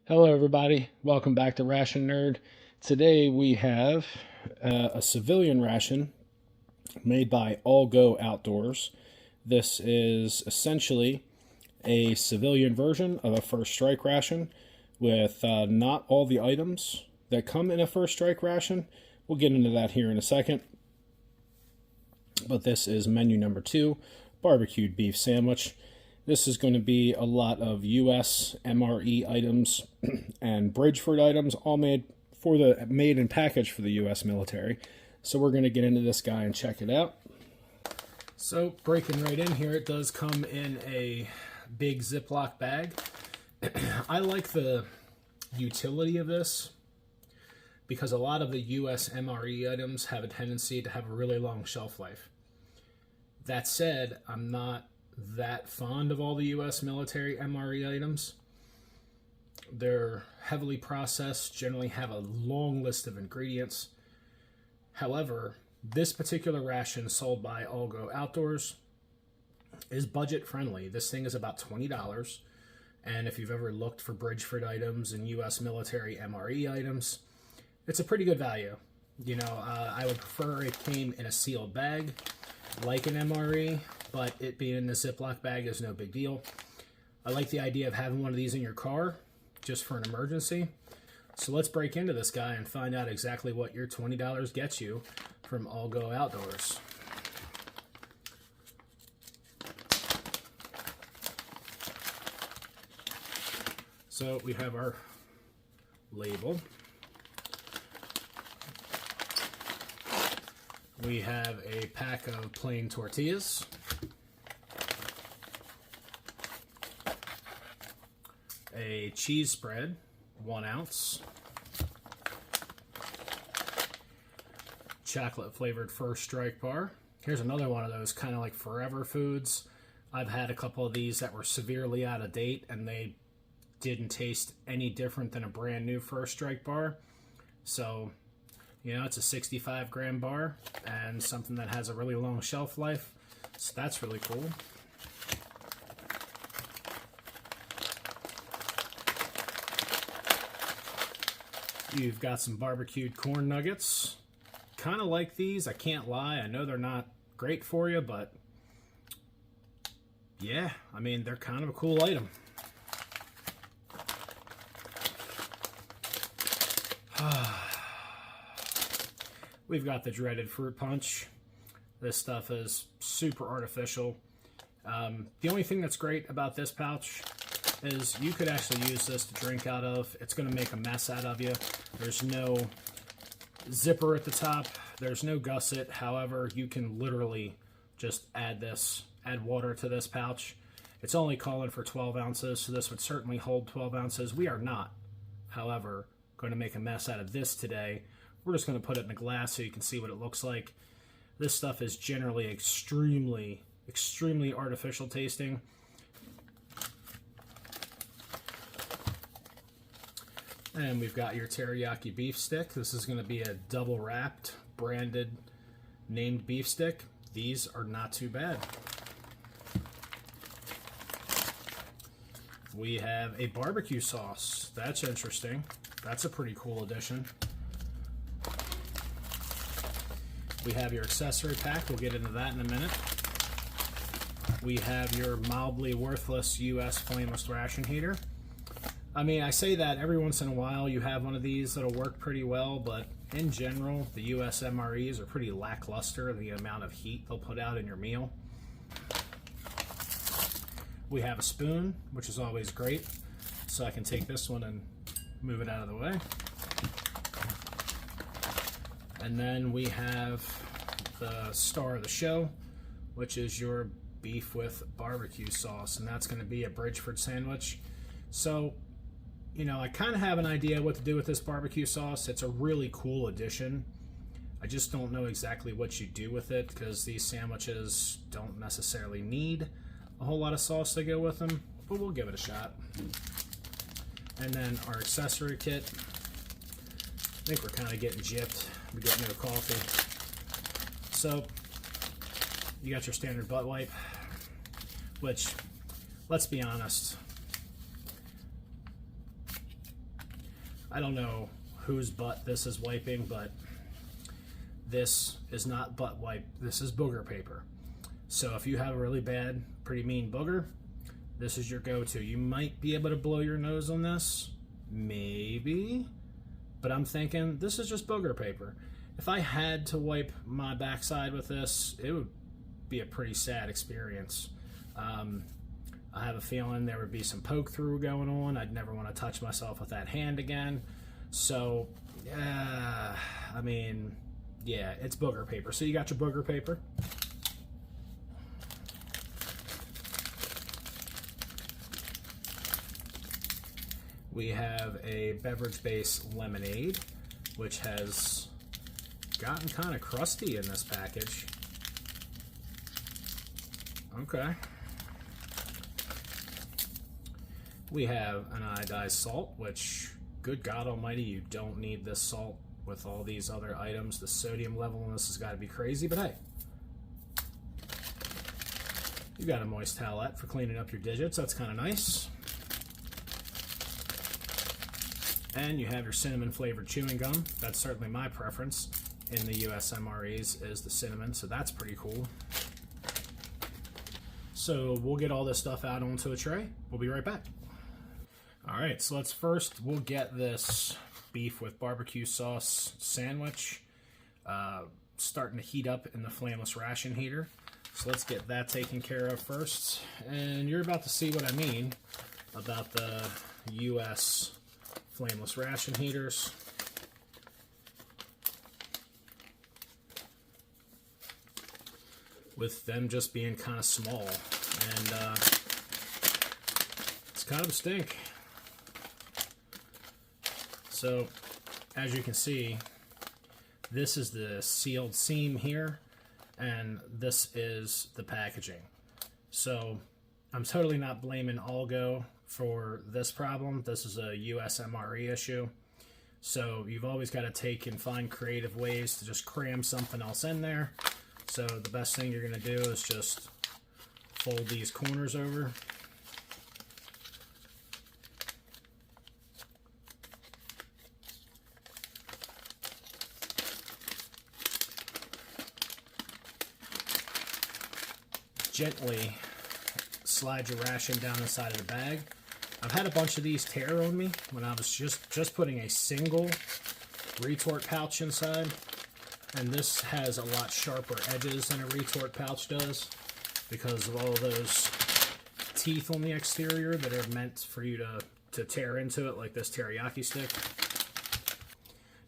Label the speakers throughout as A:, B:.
A: Hello, everybody. Welcome back to Ration Nerd. Today we have a civilian ration made by Allgo Outdoors. This is essentially a civilian version of a First Strike Ration with not all the items that come in a First Strike Ration. We'll get into that here in a second. But this is menu number 2, barbecued beef sandwich. This is going to be a lot of U.S. MRE items and Bridgeford items, all made and packaged for the U.S. military. So we're going to get into this guy and check it out. So breaking right in here, it does come in a big Ziploc bag. I like the utility of this because a lot of the U.S. MRE items have a tendency to have a really long shelf life. That said, I'm not that fond of all the U.S. military MRE items. They're heavily processed, generally have a long list of ingredients. However, this particular ration sold by Allgo Outdoors is budget friendly. This thing is about $20, and if you've ever looked for Bridgeford items and U.S. military MRE items, it's a pretty good value. You know, I would prefer it came in a sealed bag like an MRE, but it being in the Ziploc bag is no big deal. I like the idea of having one of these in your car just for an emergency. So let's break into this guy and find out exactly what your $20 gets you from Allgo Outdoors. So we have our label. We have a pack of plain tortillas. A cheese spread, 1 ounce. Chocolate flavored First Strike bar. Here's another one of those kind of like forever foods. I've had a couple of these that were severely out of date and they didn't taste any different than a brand new First Strike bar. So, you know, it's a 65-gram bar and something that has a really long shelf life. So that's really cool. You've got some barbecued corn nuggets. Kind of like these, I can't lie. I know they're not great for you, but yeah, I mean, they're kind of a cool item. We've got the dreaded fruit punch. This stuff is super artificial. The only thing that's great about this pouch is you could actually use this to drink out of. It's going to make a mess out of you. There's no zipper at the top. There's no gusset. However, you can literally just add water to this pouch. It's only calling for 12 ounces, so this would certainly hold 12 ounces. We are not, however, going to make a mess out of this today. We're just going to put it in a glass so you can see what it looks like. This stuff is generally extremely artificial tasting. And we've got your teriyaki beef stick. This is going to be a double wrapped, branded, named beef stick. These are not too bad. We have a barbecue sauce. That's interesting. That's a pretty cool addition. We have your accessory pack. We'll get into that in a minute. We have your mildly worthless U.S. flameless ration heater. I mean, I say that every once in a while you have one of these that'll work pretty well, but in general, the U.S. MREs are pretty lackluster, the amount of heat they'll put out in your meal. We have a spoon, which is always great, so I can take this one and move it out of the way. And then we have the star of the show, which is your beef with barbecue sauce, and that's going to be a Bridgeford sandwich. So, you know, I kind of have an idea what to do with this barbecue sauce. It's a really cool addition. I just don't know exactly what you do with it because these sandwiches don't necessarily need a whole lot of sauce to go with them, but we'll give it a shot. And then our accessory kit. I think we're kind of getting gypped. We're getting no coffee. So, you got your standard butt wipe, which, let's be honest, I don't know whose butt this is wiping, but this is not butt wipe. This is booger paper. So if you have a really bad, pretty mean booger, this is your go-to. You might be able to blow your nose on this, maybe, but I'm thinking this is just booger paper. If I had to wipe my backside with this, it would be a pretty sad experience. I have a feeling there would be some poke through going on. I'd never want to touch myself with that hand again. So, I mean, yeah, it's booger paper. So you got your booger paper. We have a beverage-based lemonade, which has gotten kind of crusty in this package. Okay. We have an iodized salt, which, good God almighty, you don't need this salt with all these other items. The sodium level in this has got to be crazy, but hey. You got a moist towelette for cleaning up your digits. That's kind of nice. And you have your cinnamon flavored chewing gum. That's certainly my preference in the US MREs is the cinnamon, so that's pretty cool. So we'll get all this stuff out onto a tray. We'll be right back. All right, so we'll get this beef with barbecue sauce sandwich starting to heat up in the flameless ration heater. So let's get that taken care of first. And you're about to see what I mean about the US flameless ration heaters. With them just being kind of small, and it's kind of a stink. So, as you can see, this is the sealed seam here, and this is the packaging. So, I'm totally not blaming Allgo for this problem. This is a US MRE issue. So, you've always got to take and find creative ways to just cram something else in there. So the best thing you're going to do is just fold these corners over. Gently slide your ration down the side of the bag. I've had a bunch of these tear on me when I was just putting a single retort pouch inside. And this has a lot sharper edges than a retort pouch does because of all those teeth on the exterior that are meant for you to tear into it, like this teriyaki stick.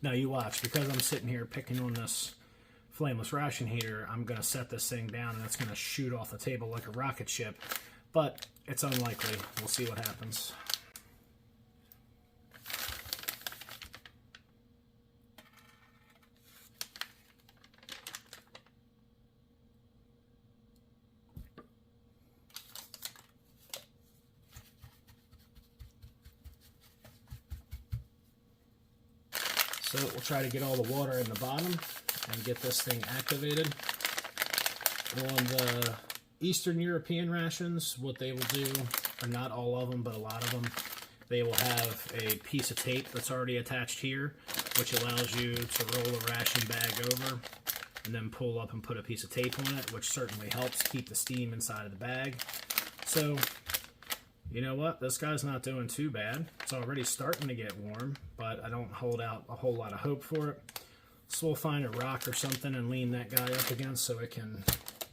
A: Now you watch, because I'm sitting here picking on this flameless ration heater, I'm going to set this thing down and it's going to shoot off the table like a rocket ship, but it's unlikely. We'll see what happens. So we'll try to get all the water in the bottom and get this thing activated. On the Eastern European rations, what they will do, or not all of them, but a lot of them, they will have a piece of tape that's already attached here, which allows you to roll the ration bag over and then pull up and put a piece of tape on it, which certainly helps keep the steam inside of the bag. So, you know what? This guy's not doing too bad. It's already starting to get warm, but I don't hold out a whole lot of hope for it. So we'll find a rock or something and lean that guy up against so it can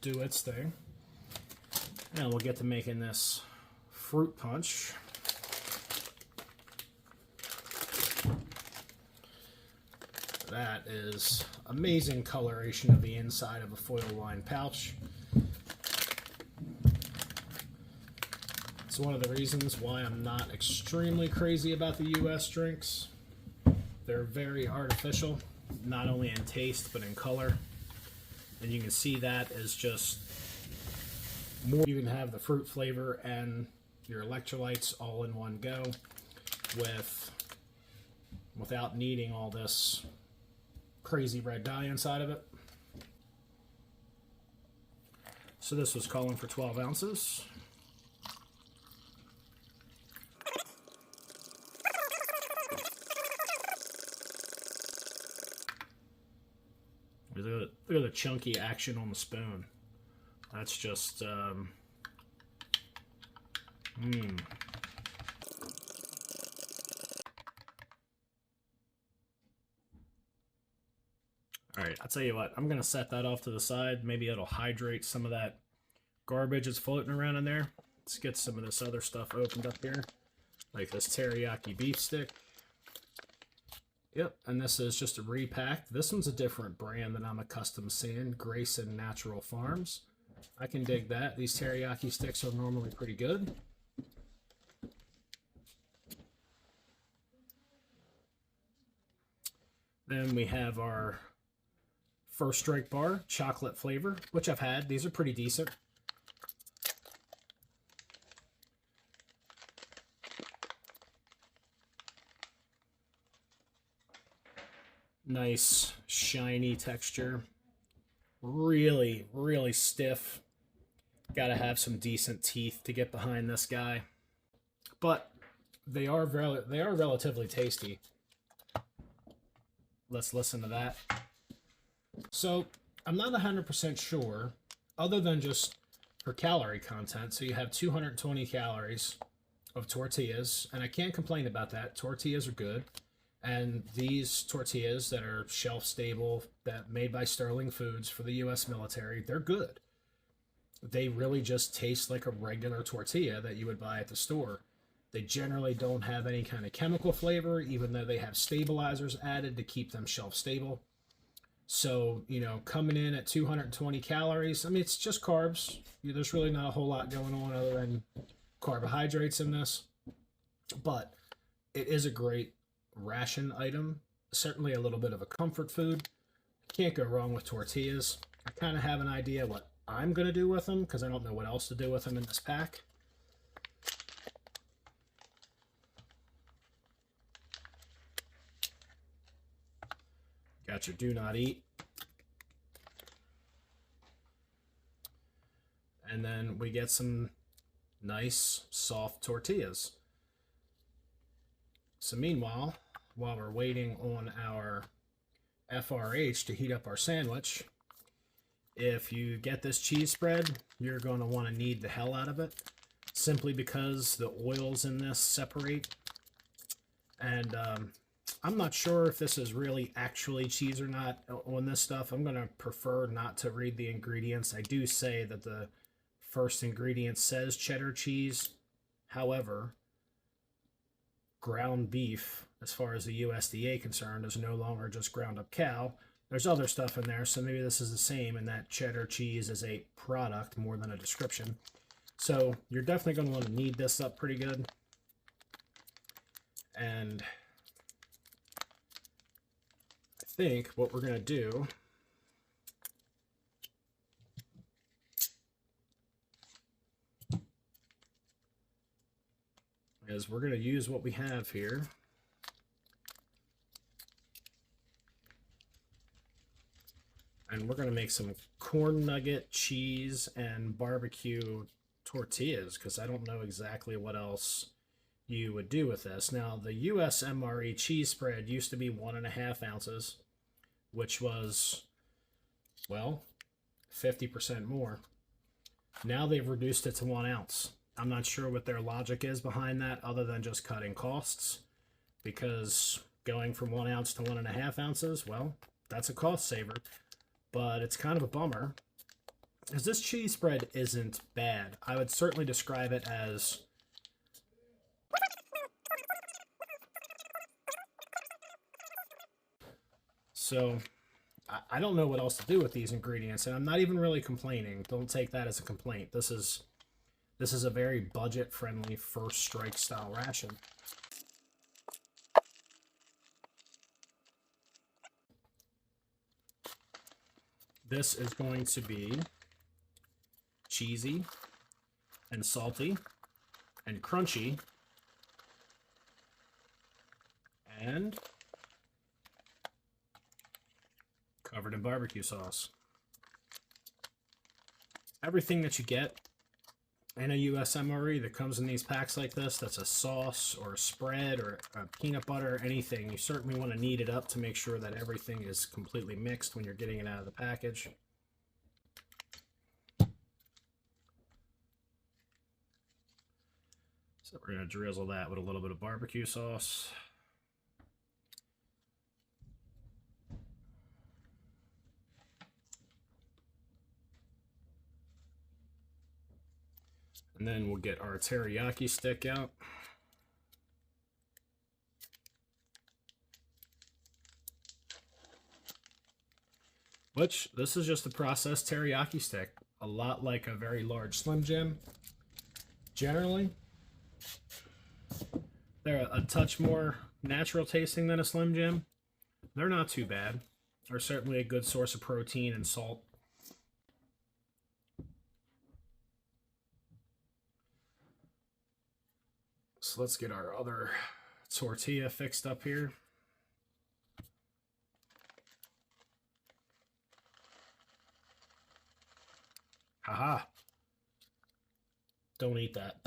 A: do its thing. And we'll get to making this fruit punch. That is amazing coloration of the inside of a foil-lined pouch. It's one of the reasons why I'm not extremely crazy about the US drinks. They're very artificial, not only in taste, but in color. And you can see that as just more. You can have the fruit flavor and your electrolytes all in one go without needing all this crazy red dye inside of it. So this was calling for 12 ounces. Look at the chunky action on the spoon. That's just, Alright, I'll tell you what, I'm going to set that off to the side. Maybe it'll hydrate some of that garbage that's floating around in there. Let's get some of this other stuff opened up here, like this teriyaki beef stick. Yep, and this is just a repack. This one's a different brand than I'm accustomed to seeing, Grayson Natural Farms. I can dig that. These teriyaki sticks are normally pretty good. Then we have our First Strike bar, chocolate flavor, which I've had. These are pretty decent. Nice, shiny texture. Really, really stiff. Gotta have some decent teeth to get behind this guy. But they are relatively tasty. Let's listen to that. So, I'm not 100% sure, other than just for calorie content. So you have 220 calories of tortillas, and I can't complain about that. Tortillas are good. And these tortillas that are shelf stable, that made by Sterling Foods for the U.S. military, they're good. They really just taste like a regular tortilla that you would buy at the store. They generally don't have any kind of chemical flavor, even though they have stabilizers added to keep them shelf stable. So, you know, coming in at 220 calories, I mean, it's just carbs. There's really not a whole lot going on other than carbohydrates in this. But it is a great ration item, certainly a little bit of a comfort food. Can't go wrong with tortillas. I kind of have an idea what I'm going to do with them because I don't know what else to do with them in this pack. Got your do not eat. And then we get some nice soft tortillas. So meanwhile, while we're waiting on our FRH to heat up our sandwich, if you get this cheese spread, you're going to want to knead the hell out of it, simply because the oils in this separate. And I'm not sure if this is really actually cheese or not on this stuff. I'm going to prefer not to read the ingredients. I do say that the first ingredient says cheddar cheese. However, ground beef, as far as the USDA concerned, is no longer just ground up cow. There's other stuff in there, so maybe this is the same, and that cheddar cheese is a product more than a description. So you're definitely going to want to knead this up pretty good. And I think what we're going to do is we're going to use what we have here. And we're going to make some corn nugget, cheese, and barbecue tortillas, because I don't know exactly what else you would do with this. Now, the US MRE cheese spread used to be 1.5 ounces, which was, well, 50% more. Now they've reduced it to 1 ounce. I'm not sure what their logic is behind that, other than just cutting costs, because going from 1 ounce to 1.5 ounces, well, that's a cost saver. But it's kind of a bummer, because this cheese spread isn't bad. I would certainly describe it as so. I don't know what else to do with these ingredients, and I'm not even really complaining. Don't take that as a complaint. This is a very budget-friendly First Strike style ration. This is going to be cheesy and salty and crunchy and covered in barbecue sauce. Everything that you get and a US MRE that comes in these packs like this, that's a sauce or a spread or a peanut butter, anything, you certainly want to knead it up to make sure that everything is completely mixed when you're getting it out of the package. So we're going to drizzle that with a little bit of barbecue sauce. And then we'll get our teriyaki stick out. Which, this is just a processed teriyaki stick. A lot like a very large Slim Jim. Generally, they're a touch more natural tasting than a Slim Jim. They're not too bad. They're certainly a good source of protein and salt. So let's get our other tortilla fixed up here. Haha. Don't eat that.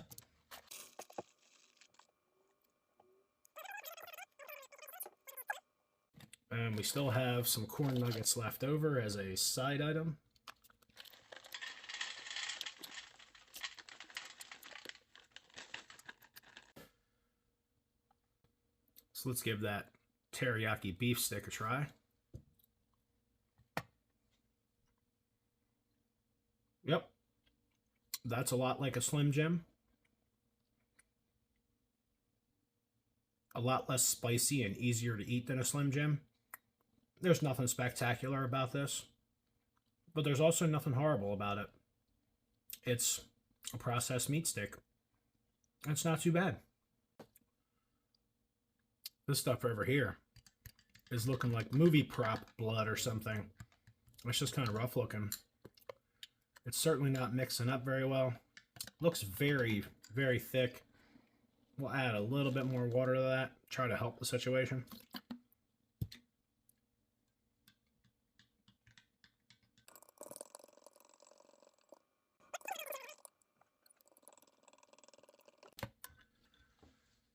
A: And we still have some corn nuggets left over as a side item. So let's give that teriyaki beef stick a try. Yep. That's a lot like a Slim Jim. A lot less spicy and easier to eat than a Slim Jim. There's nothing spectacular about this, but there's also nothing horrible about it. It's a processed meat stick. It's not too bad. This stuff over here is looking like movie prop blood or something. It's just kind of rough looking. It's certainly not mixing up very well. Looks very, very thick. We'll add a little bit more water to that, try to help the situation.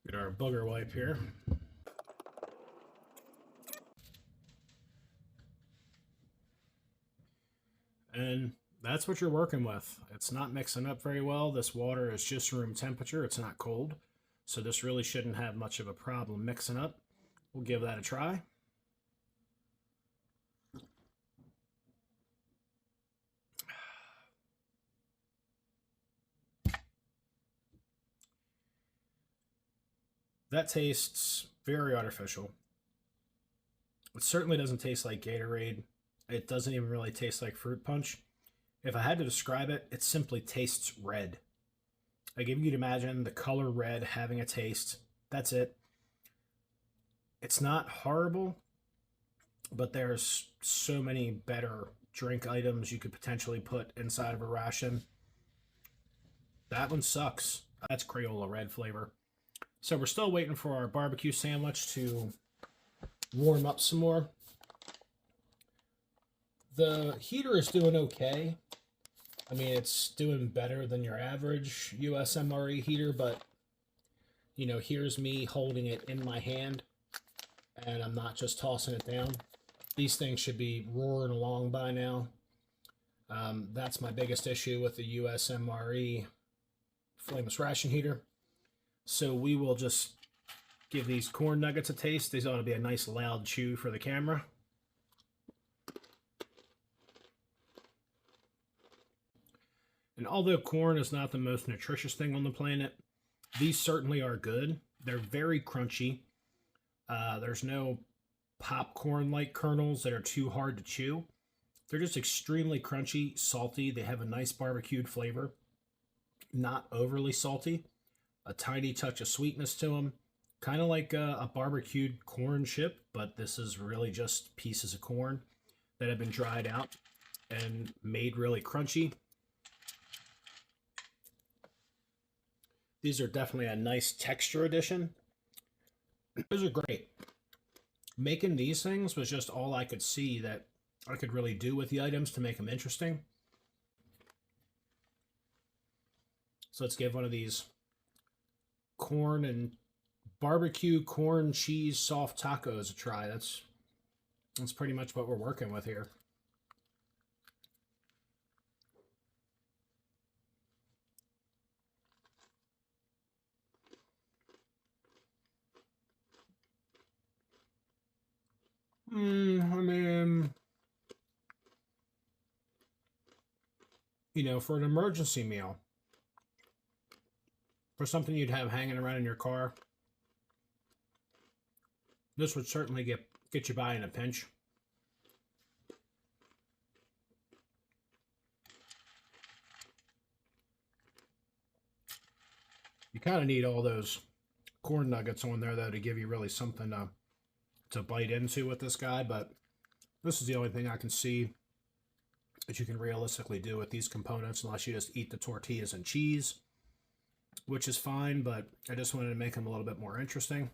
A: Get our booger wipe here. And that's what you're working with. It's not mixing up very well. This water is just room temperature. It's not cold. So this really shouldn't have much of a problem mixing up. We'll give that a try. That tastes very artificial. It certainly doesn't taste like Gatorade. It doesn't even really taste like fruit punch. If I had to describe it, it simply tastes red. Like if you could imagine the color red having a taste, that's it. It's not horrible, but there's so many better drink items you could potentially put inside of a ration. That one sucks. That's Crayola red flavor. So we're still waiting for our barbecue sandwich to warm up some more. The heater is doing okay. I mean, it's doing better than your average US MRE heater, but, you know, here's me holding it in my hand, and I'm not just tossing it down. These things should be roaring along by now. That's my biggest issue with the US MRE flameless ration heater. So we will just give these corn nuggets a taste. These ought to be a nice loud chew for the camera. And although corn is not the most nutritious thing on the planet, these certainly are good. They're very crunchy. There's no popcorn-like kernels that are too hard to chew. They're just extremely crunchy, salty. They have a nice barbecued flavor. Not overly salty. A tiny touch of sweetness to them. Kind of like a barbecued corn chip, but this is really just pieces of corn that have been dried out and made really crunchy. These are definitely a nice texture addition. Those are great. Making these things was just all I could see that I could really do with the items to make them interesting. So let's give one of these corn and barbecue corn cheese soft tacos a try. That's pretty much what we're working with here. I mean, you know, for an emergency meal, for something you'd have hanging around in your car, this would certainly get you by in a pinch. You kind of need all those corn nuggets on there, though, to give you really something to bite into with this guy, but this is the only thing I can see that you can realistically do with these components, unless you just eat the tortillas and cheese, which is fine, but I just wanted to make them a little bit more interesting.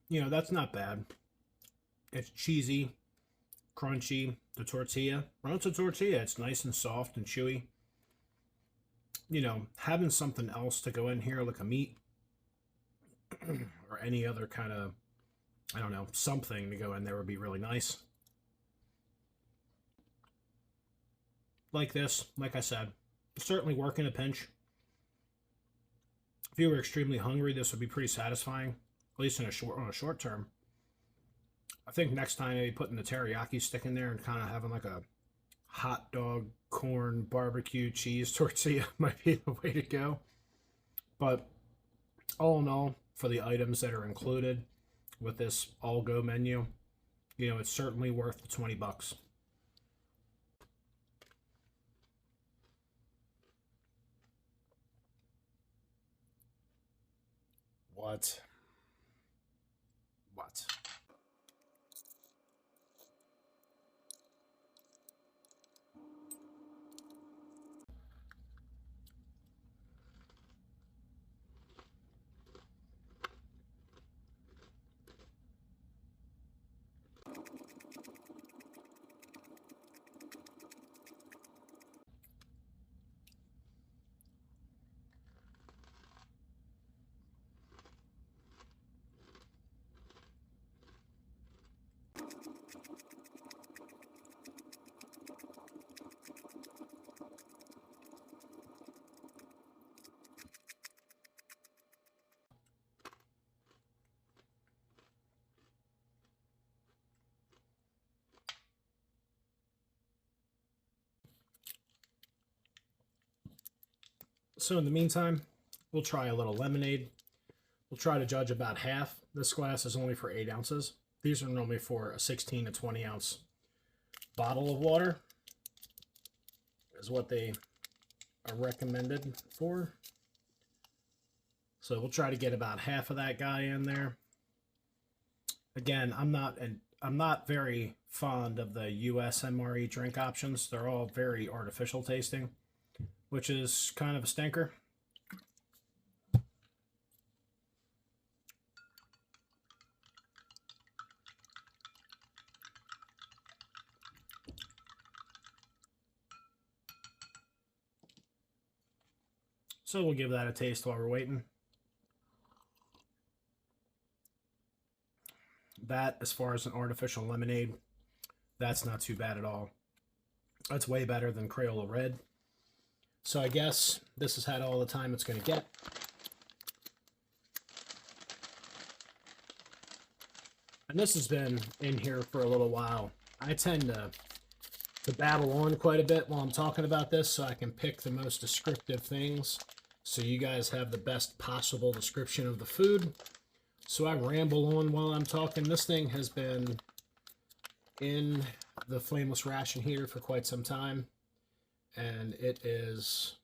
A: You know, that's not bad. It's cheesy, crunchy. The tortilla, well, it's a tortilla. It's nice and soft and chewy. You know, having something else to go in here, like a meat or any other kind of, I don't know, something to go in there would be really nice. Like this, like I said, certainly work in a pinch. If you were extremely hungry, this would be pretty satisfying, at least on a short term. I think next time maybe putting the teriyaki stick in there and kind of having like a hot dog, corn, barbecue, cheese tortilla might be the way to go. But all in all, for the items that are included with this Allgo menu, you know, it's certainly worth the 20 bucks. What? So in the meantime, we'll try a little lemonade. We'll try to judge about half. This glass is only for 8 ounces. These are normally for a 16 to 20 ounce bottle of water, is what they are recommended for. So we'll try to get about half of that guy in there. Again, I'm not very fond of the US MRE drink options. They're all very artificial tasting, which is kind of a stinker. So we'll give that a taste while we're waiting. That, as far as an artificial lemonade, that's not too bad at all. That's way better than Crayola Red. So I guess this has had all the time it's going to get. And this has been in here for a little while. I tend to babble on quite a bit while I'm talking about this, so I can pick the most descriptive things, so you guys have the best possible description of the food. So I ramble on while I'm talking. This thing has been in the flameless ration heater for quite some time, and it is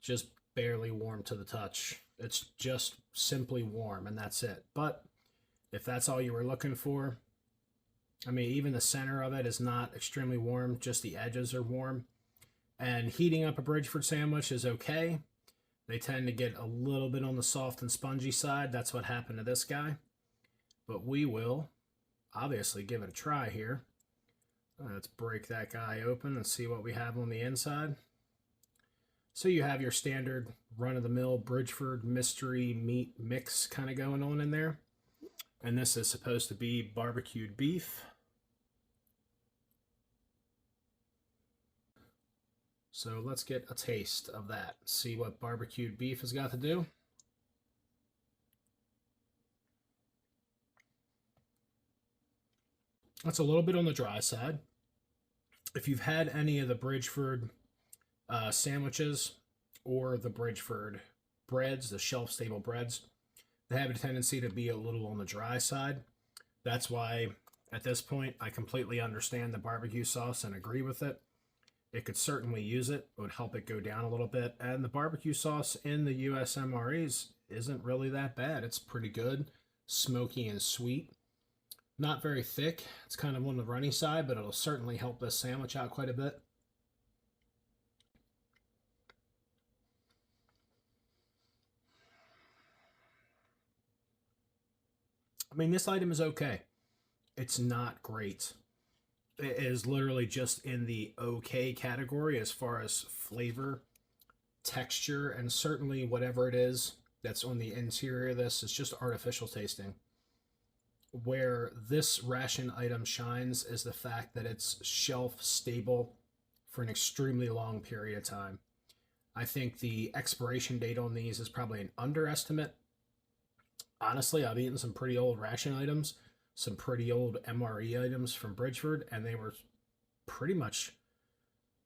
A: just barely warm to the touch. It's just simply warm, and that's it. But if that's all you were looking for, I mean, even the center of it is not extremely warm, just the edges are warm. And heating up a Bridgeford sandwich is okay. They tend to get a little bit on the soft and spongy side. That's what happened to this guy. But we will obviously give it a try here. Let's break that guy open and see what we have on the inside. So you have your standard run-of-the-mill Bridgeford mystery meat mix kind of going on in there. And this is supposed to be barbecued beef. So let's get a taste of that. See what barbecued beef has got to do. That's a little bit on the dry side. If you've had any of the Bridgeford sandwiches or the Bridgeford breads, the shelf-stable breads, they have a tendency to be a little on the dry side. That's why, at this point, I completely understand the barbecue sauce and agree with it. It could certainly use it. It would help it go down a little bit. And the barbecue sauce in the USMREs isn't really that bad. It's pretty good, smoky and sweet. Not very thick. It's kind of on the runny side, but it'll certainly help this sandwich out quite a bit. I mean, this item is okay. It's not great. It is literally just in the okay category as far as flavor, texture, and certainly whatever it is that's on the interior of this is just artificial tasting. Where this ration item shines is the fact that it's shelf stable for an extremely long period of time. I think the expiration date on these is probably an underestimate. Honestly, I've eaten some pretty old ration items, some pretty old MRE items from Bridgeford, and they were pretty much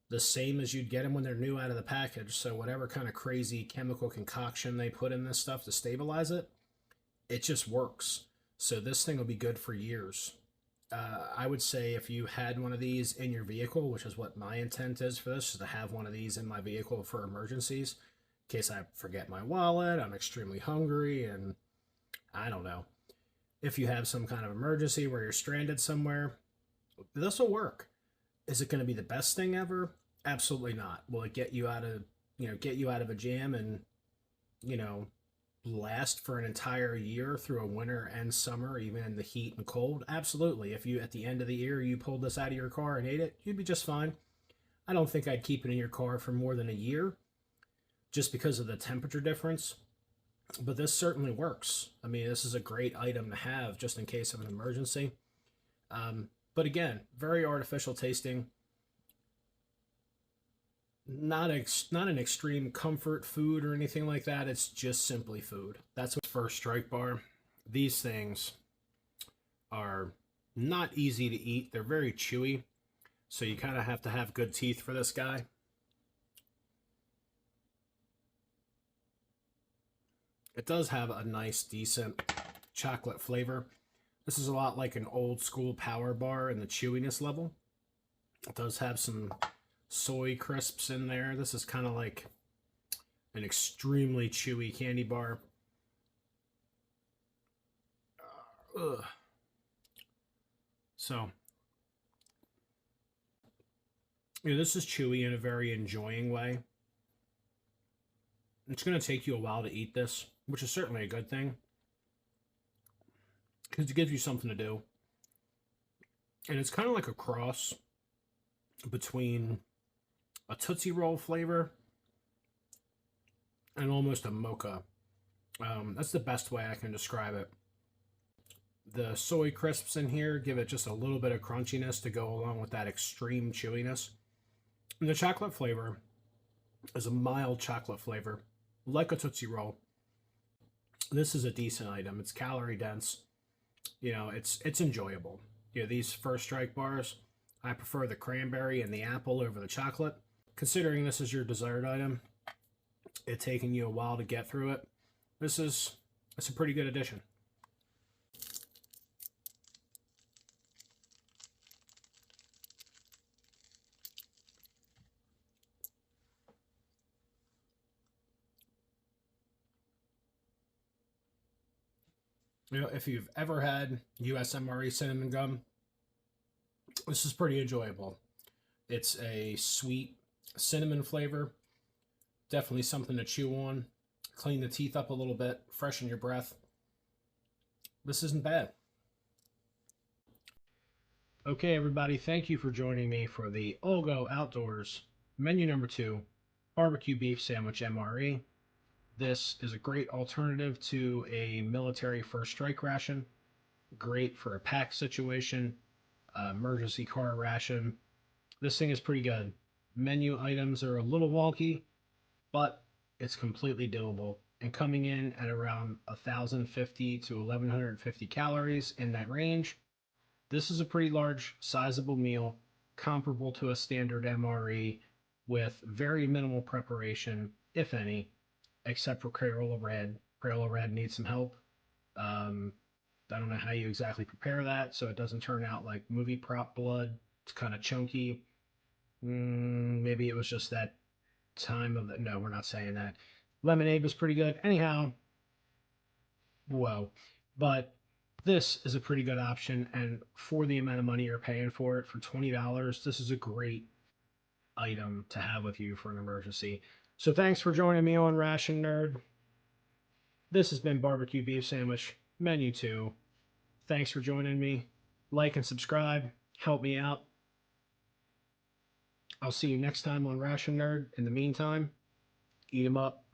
A: the same as you'd get them when they're new out of the package. So whatever kind of crazy chemical concoction they put in this stuff to stabilize it, it just works. So this thing will be good for years. I would say if you had one of these in your vehicle, which is what my intent is for this, is to have one of these in my vehicle for emergencies, in case I forget my wallet, I'm extremely hungry, and I don't know. If you have some kind of emergency where you're stranded somewhere, this will work. Is it going to be the best thing ever? Absolutely not. Will it get you out of, get you out of a jam and, you know, last for an entire year through a winter and summer, even in the heat and cold? Absolutely. If you, at the end of the year, you pulled this out of your car and ate it, you'd be just fine. I don't think I'd keep it in your car for more than a year just because of the temperature difference. But this certainly works. I mean, this is a great item to have just in case of an emergency. But again, very artificial tasting. Not an extreme comfort food or anything like that. It's just simply food. That's what First Strike Bar. These things are not easy to eat. They're very chewy, so you kind of have to have good teeth for this guy. It does have a nice, decent chocolate flavor. This is a lot like an old school power bar in the chewiness level. It does have some soy crisps in there. This is kind of like an extremely chewy candy bar. So, this is chewy in a very enjoying way. It's going to take you a while to eat this, which is certainly a good thing, because it gives you something to do. And it's kind of like a cross between a Tootsie Roll flavor and almost a mocha. That's the best way I can describe it. The soy crisps in here give it just a little bit of crunchiness to go along with that extreme chewiness. And the chocolate flavor is a mild chocolate flavor, like a Tootsie Roll. This is a decent item. It's calorie dense. It's enjoyable. These First Strike bars, I prefer the cranberry and the apple over the chocolate. Considering this is your dessert item, it taking you a while to get through it, it's a pretty good addition. If you've ever had USMRE cinnamon gum, this is pretty enjoyable. It's a sweet cinnamon flavor. Definitely something to chew on. Clean the teeth up a little bit. Freshen your breath. This isn't bad. Okay, everybody, thank you for joining me for the Allgo Outdoors menu number 2, barbecue beef sandwich MRE. This is a great alternative to a military first strike ration. Great for a pack situation, emergency car ration. This thing is pretty good. Menu items are a little wonky, but it's completely doable. And coming in at around 1,050 to 1,150 calories in that range, this is a pretty large, sizable meal, comparable to a standard MRE with very minimal preparation, if any, except for Crayola Red. Crayola Red needs some help. Um, I don't know how you exactly prepare that so it doesn't turn out like movie prop blood. It's kind of chunky. Maybe it was just that time of the. No, we're not saying that. Lemonade was pretty good. Anyhow, whoa. But this is a pretty good option, and for the amount of money you're paying for it, for $20, this is a great item to have with you for an emergency. So thanks for joining me on Ration Nerd. This has been Barbecue Beef Sandwich Menu 2. Thanks for joining me. Like and subscribe. Help me out. I'll see you next time on Ration Nerd. In the meantime, eat 'em up.